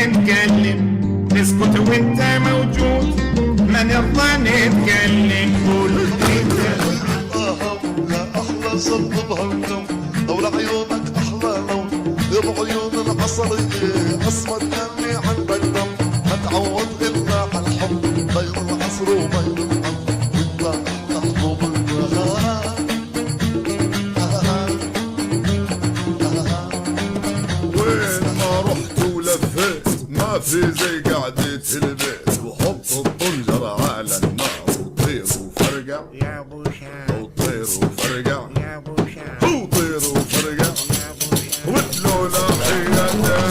نتكلم، تسكت وانت موجود، ما نرضى نتكلم. قولوا يا احلى شرب بهالكون، طول عيونك احلى لون، بعيون العصرية اسمر كاني عالبيضة، ما تعود الا عالحب، غير العصر وغير الحب، انت احلى حبوب النهار. وين ما رحت ولفيت ما في زي قعدة البيت، وحط الطنجرة على النار وطير وفرقع يا ابو شام، وطير وفرقع يا ابو شام، وطير وفرقع يا ابو شام. وتلولا حياتي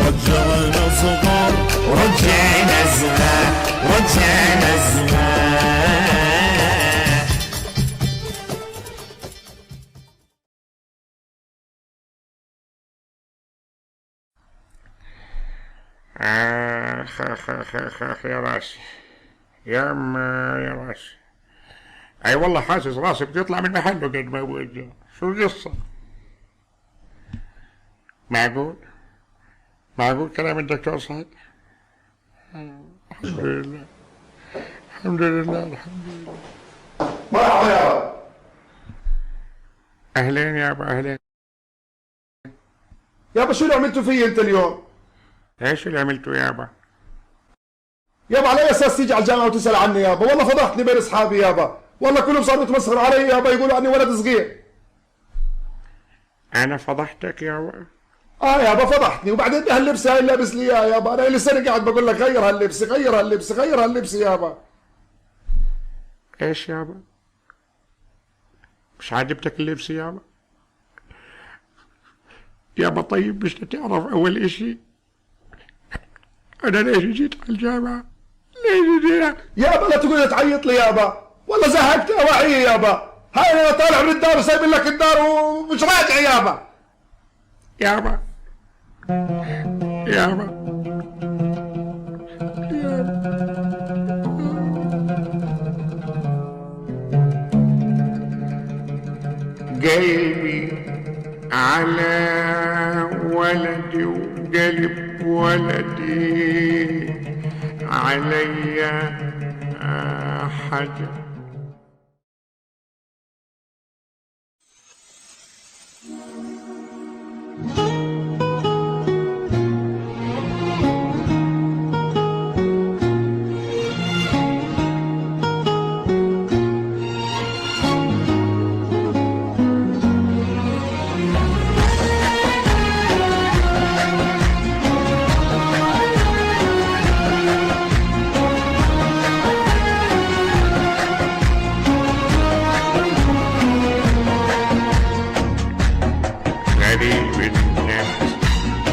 رجعنا صغار رجعنا الزمان، رجعنا الزمان. خ يا راسي، يا راسي. اي والله حاسس راسي بتطلع من محله قد ما وجه. شو القصة؟ معقول كلام الدكتور صحيح؟ الحمد لله الحمد لله الحمد لله. مرحبا يابا. اهلين يابا اهلين. يابا شو اللي عملتوا فيي انت اليوم؟ ايش اللي عملتوا يابا؟ يابا على اي اساس تيجي على الجامعة وتسأل عني يابا؟ والله فضحتني بين اصحابي يابا، والله كلهم صاروا يتمسخروا علي يابا، يقولوا عني ولد صغير. انا فضحتك يابا؟ يابا فضحتني، وبعدين هاللبس هاي لابس لي اياه يابا، انا لي سنة قاعد بقول لك غير هاللبس غير هاللبس غير هاللبس يابا. ايش يابا؟ مش عاجبتك اللبس يابا؟ يابا طيب مش تعرف اول اشي انا ليش جيت على الجامعة؟ ليش جيت؟ يابا لا تقول تعيط لي يابا، والله زهقت اوعي يابا، هاي انا طالع من الدار وسايب لك الدار ومش راجع يابا. يابا يابا قلبي على ولدي وقلب ولدي عليا حاجة.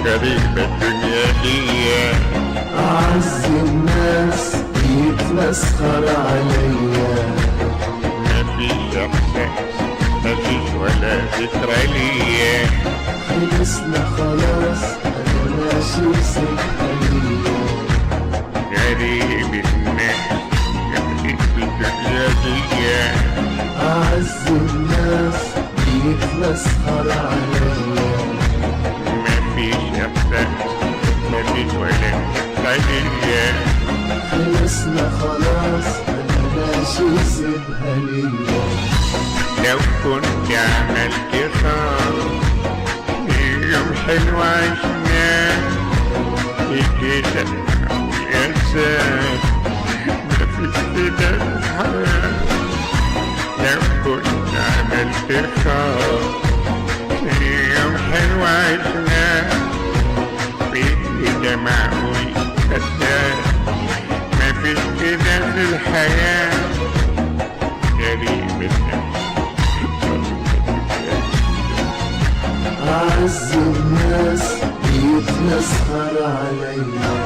غريب الدنيا دي، أعز الناس يتمسخر عليا، ما فيش احساس ما فيش ولا ذكرى ليا، خلصنا خلاص أنا ماشي وسكتة. غريب الناس غريب الدنيا دي، أعز الناس يتمسخر عليا، مفيش احساس مفيش ولا ذكرى. خلصنا خلاص انا ماشي سيبها ليا. لو كنت عملت خير يوم حلو عشناه كده والإنسان مفيش كده الحياة. لو كنت عملت خير يوم حلو عشناه كده معقول كذاب مفيش كده في الحياة. غريب أعز الناس بيتمسخر عليا